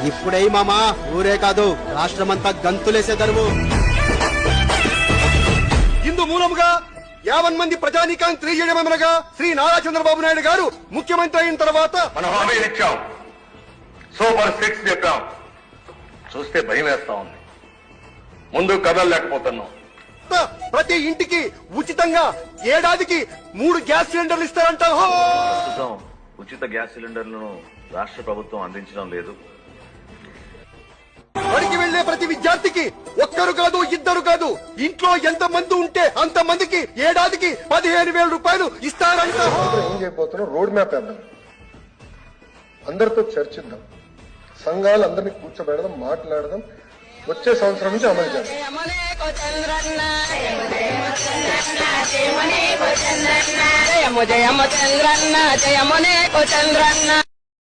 ఇప్పుడే మామా ఊరే కాదు రాష్ట్రమంతా గంతులేసే దరువు. ఇందు మూలముగా 50 మంది ప్రజానీకాన్ని తెలియజేయడమనగా శ్రీ నారా చంద్రబాబు నాయుడు గారు ముఖ్యమంత్రి అయిన తర్వాత మనం హామీలు ఇచ్చాం, సూపర్ 6 చెప్పాం. చూస్తే భయం వేస్తా ఉంది, ముందు కదలలేకపోతున్నాం. ప్రతి ఇంటికి ఉచితంగా ఏడాదికి 3 గ్యాస్ సిలిండర్లు ఇస్తారంట. ప్రస్తుతం ఉచిత గ్యాస్ సిలిండర్లను రాష్ట్ర ప్రభుత్వం అందించడం లేదు. బడికి వెళ్లే ప్రతి విద్యార్థికి ఒక్కరు కాదు, ఇద్దరు కాదు, ఇంట్లో ఎంత మంది ఉంటే అంత మందికి ఏడాదికి 15,000 రూపాయలు ఇస్తారంట. ఏం చేయబోతున్నాం, రోడ్ మ్యాప్ వేద్దాం, అందరితో చర్చిద్దాం, సంఘాలు అందరినీ కూర్చోబెడదాం, మాట్లాడదాం, వచ్చే సంవత్సరం నుంచి అమలు చేద్దాం. జయము జయము చంద్రన్న, జయమునే చంద్రన్న.